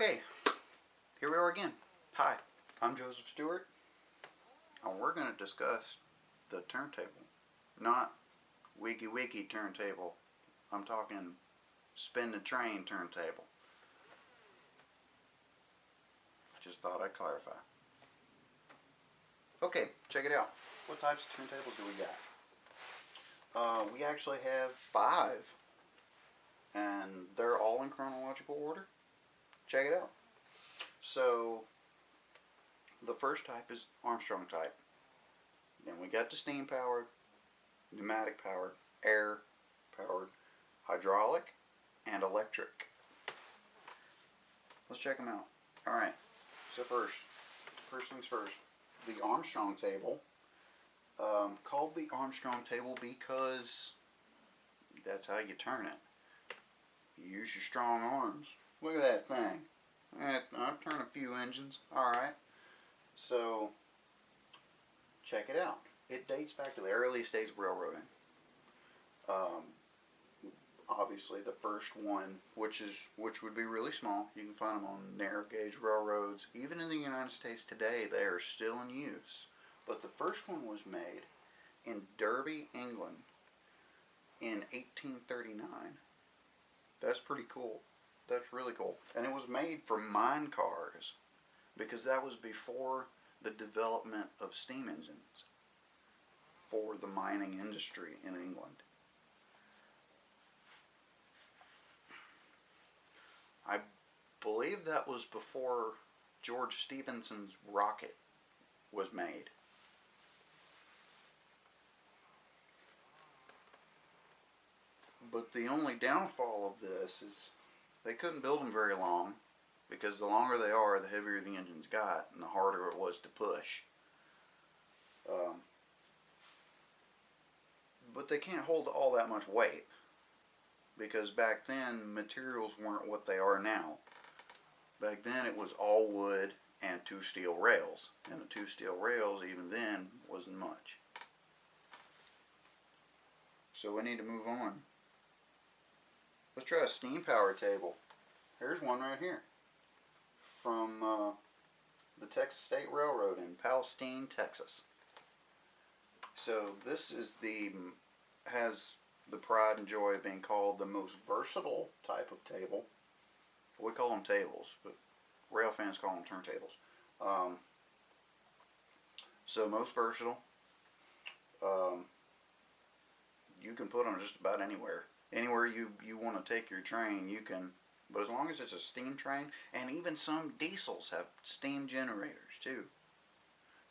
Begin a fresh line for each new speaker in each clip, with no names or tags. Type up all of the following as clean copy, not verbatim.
Okay, here we are again. Hi, I'm Joseph Stewart, and we're going to discuss the turntable. Not wiki turntable. I'm talking spin the train turntable. Just thought I'd clarify. Okay, check it out. What types of turntables do we got? We actually have 5, and they're all in chronological order. Check it out. So, the first type is Armstrong type. Then we got the steam powered, pneumatic powered, air powered, hydraulic, and electric. Let's check them out. Alright, so first things first, the Armstrong table. Called the Armstrong table because that's how you turn it. You use your strong arms. Look at that thing. I've turned a few engines. Alright, so check it out. It dates back to the earliest days of railroading. Obviously the first one, which would be really small, you can find them on narrow gauge railroads. Even in the United States today, they are still in use. But the first one was made in Derby, England in 1839. That's pretty cool. That's really cool. And it was made for mine cars because that was before the development of steam engines for the mining industry in England. I believe that was before George Stephenson's rocket was made. But the only downfall of this is they couldn't build them very long because the longer they are, the heavier the engines got and the harder it was to push. But they can't hold all that much weight because back then materials weren't what they are now. Back then it was all wood and 2 steel rails, and the 2 steel rails even then wasn't much. So we need to move on. Let's try a steam power table. Here's one right here from the Texas State Railroad in Palestine, Texas. So this is has the pride and joy of being called the most versatile type of table. We call them tables, but rail fans call them turntables. So most versatile. You can put them just about anywhere. Anywhere you want to take your train, you can. But as long as it's a steam train, and even some diesels have steam generators too.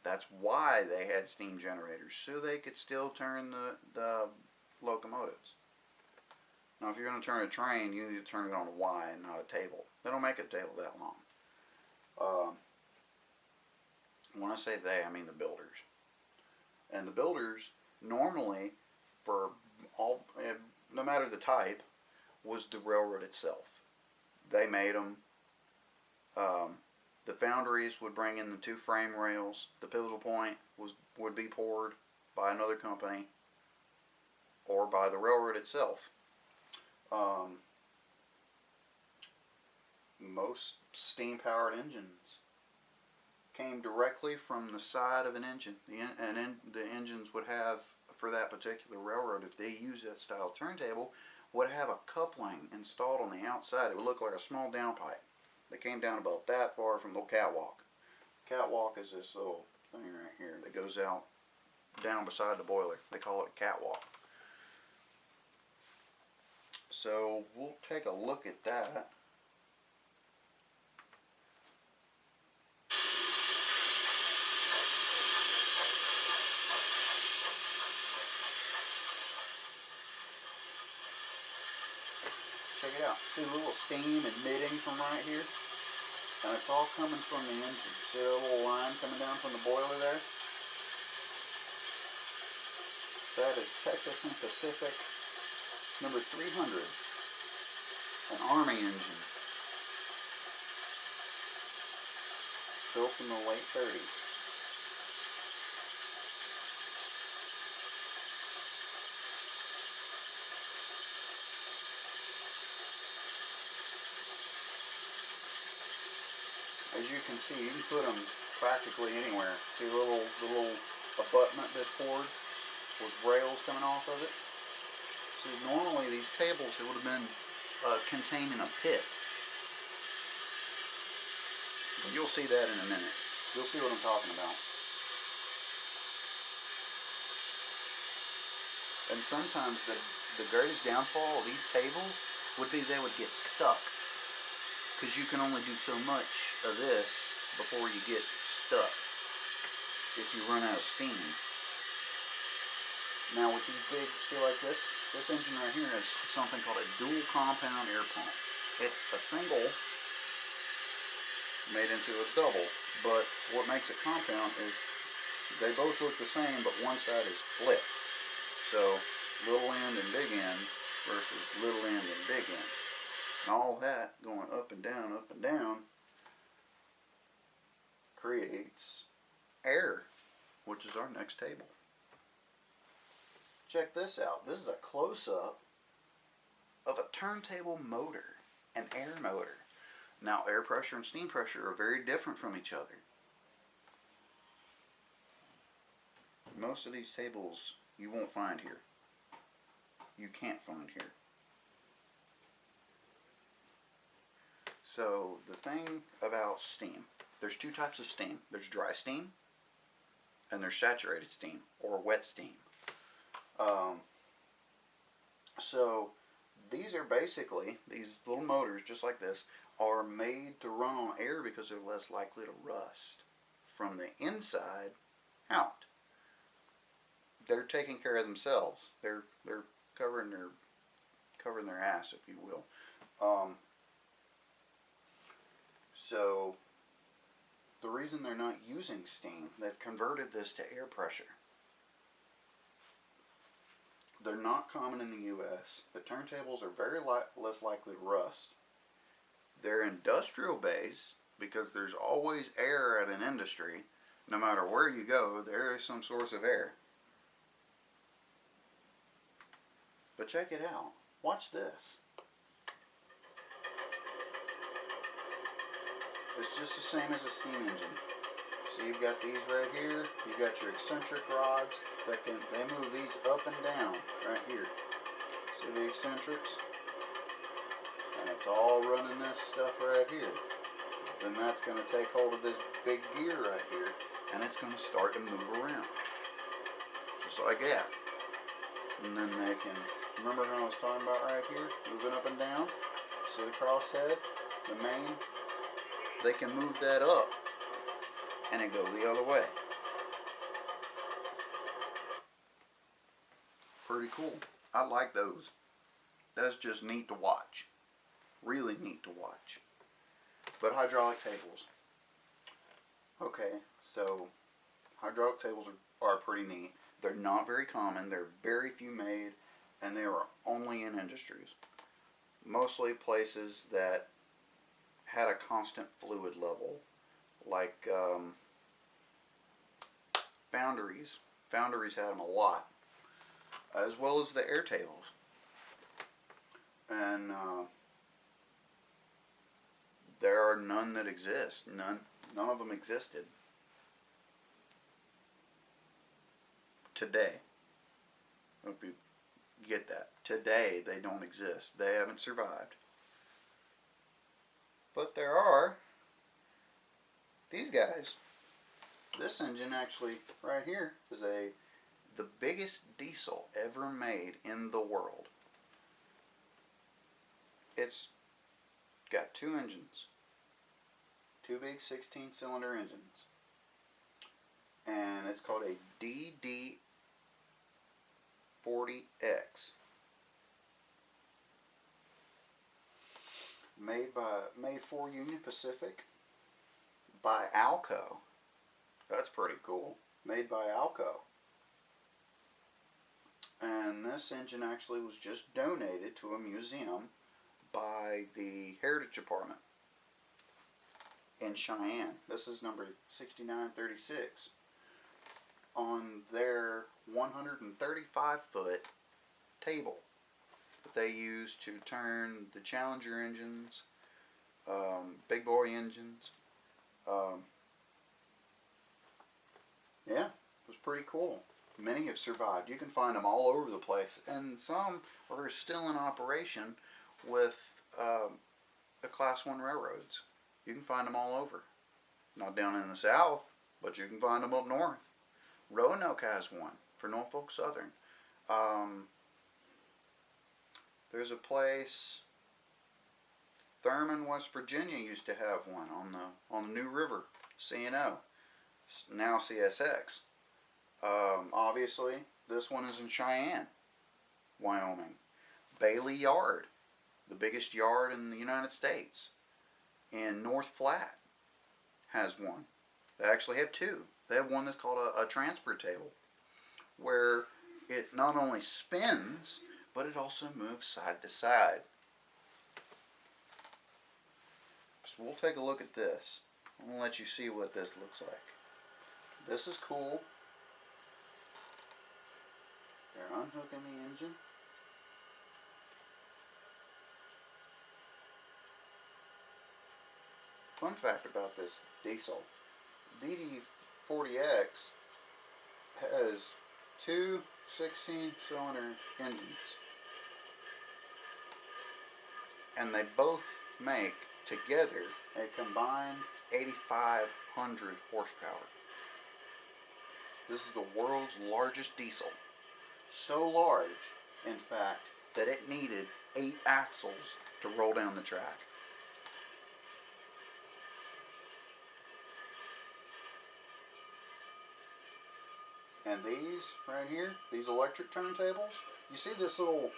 That's why they had steam generators, so they could still turn the locomotives. Now if you're going to turn a train, you need to turn it on a Y and not a table. They don't make a table that long. When I say they, I mean the builders. And the builders normally, for all, no matter the type, was the railroad itself. They made them. The foundries would bring in the 2 frame rails. The pivotal point would be poured by another company or by the railroad itself. Most steam-powered engines came directly from the side of an engine. The engines would have, for that particular railroad, if they used that style turntable, would have a coupling installed on the outside. It would look like a small downpipe. They came down about that far from the catwalk. Catwalk is this little thing right here that goes out down beside the boiler. They call it catwalk. So we'll take a look at that. Check it out. See the little steam emitting from right here? And it's all coming from the engine. See that little line coming down from the boiler there? That is Texas and Pacific number 300. An Army engine. Built in the late 30s. as you can see, you can put them practically anywhere. See the little abutment that's poured with rails coming off of it? See, normally these tables, it would have been contained in a pit. But you'll see that in a minute. You'll see what I'm talking about. And sometimes the greatest downfall of these tables would be they would get stuck. Because you can only do so much of this before you get stuck if you run out of steam. Now with these big, see like this engine right here is something called a dual compound air pump. It's a single made into a double, but what makes it compound is they both look the same, but one side is flipped. So little end and big end versus little end and big end. And all that going up and down creates air, which is our next table. Check this out. This is a close-up of a turntable motor, an air motor. Now air pressure and steam pressure are very different from each other. Most of these tables you won't find here. You can't find here. So the thing about steam, there's two types of steam. There's dry steam and there's saturated steam or wet steam. So these are basically, these little motors just like this are made to run on air because they're less likely to rust from the inside out. They're taking care of themselves. They're covering their ass, if you will. So the reason they're not using steam, they've converted this to air pressure. They're not common in the U.S. The turntables are very less likely to rust. They're industrial based because there's always air at an industry. No matter where you go, there is some source of air. But check it out. Watch this. It's just the same as a steam engine. So you've got these right here. You've got your eccentric rods that they move these up and down right here. See the eccentrics? And it's all running this stuff right here. Then that's going to take hold of this big gear right here, and it's going to start to move around. Just like that. And then they can, remember how I was talking about right here? Moving up and down. See the crosshead? The main? They can move that up and it go the other way. Pretty cool. I like those. That's just neat to watch. Really neat to watch. But hydraulic tables. Okay, so hydraulic tables are pretty neat. They're not very common. There are very few made, and they are only in industries. Mostly places that had a constant fluid level, like foundries. Foundries had them a lot, as well as the air tables. And there are none that exist. None of them existed today. Hope you get that. Today they don't exist. They haven't survived. But there are these guys. This engine actually right here is the biggest diesel ever made in the world. It's got two engines. Two big 16-cylinder engines. And it's called a DD40X. Made for Union Pacific by Alco. That's pretty cool. Made by Alco. And this engine actually was just donated to a museum by the Heritage Department in Cheyenne. This is number 6936 on their 135-foot table that they use to turn the Challenger engines, big boy engines, Um, yeah, it was pretty cool. Many have survived. You can find them all over the place, and some are still in operation with the Class 1 railroads. You can find them all over. Not down in the south, but you can find them up north. Roanoke has one for Norfolk Southern. Um, there's a place, Thurman, West Virginia used to have one on the New River, C&O, now CSX. Obviously, this one is in Cheyenne, Wyoming. Bailey Yard, the biggest yard in the United States, in North Flat, has one. They actually have two. They have one that's called a transfer table, where it not only spins, but it also moves side to side. So we'll take a look at this. I'm going to let you see what this looks like. This is cool. They're unhooking the engine. Fun fact about this diesel, VD40X has two 16-cylinder engines, and they both make together a combined 8,500 horsepower. This is the world's largest diesel. So large, in fact, that it needed 8 axles to roll down the track. And these right here, these electric turntables, you see this little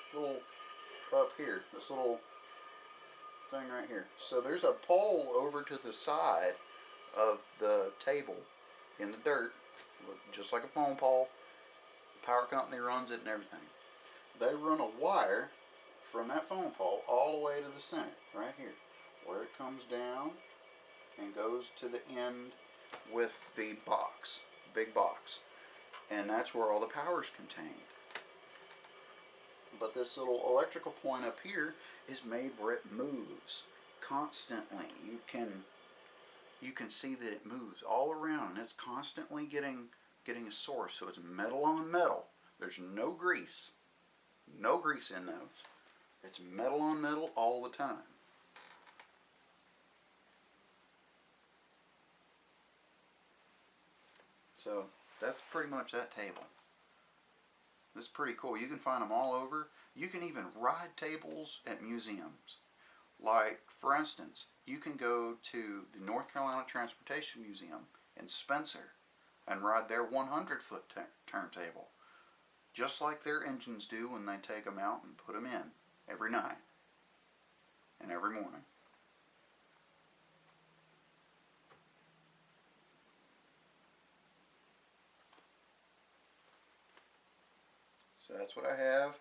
up here, this little thing right here. So there's a pole over to the side of the table in the dirt, just like a phone pole. The power company runs it and everything. They run a wire from that phone pole all the way to the center, right here, where it comes down and goes to the end with the box, big box. And that's where all the power is contained. But this little electrical point up here is made where it moves constantly. You can see that it moves all around, and it's constantly getting a source. So it's metal on metal. There's no grease in those. It's metal on metal all the time. So that's pretty much that table. This is pretty cool. You can find them all over. You can even ride tables at museums. Like, for instance, you can go to the North Carolina Transportation Museum in Spencer and ride their 100-foot turntable, just like their engines do when they take them out and put them in every night and every morning. So that's what I have.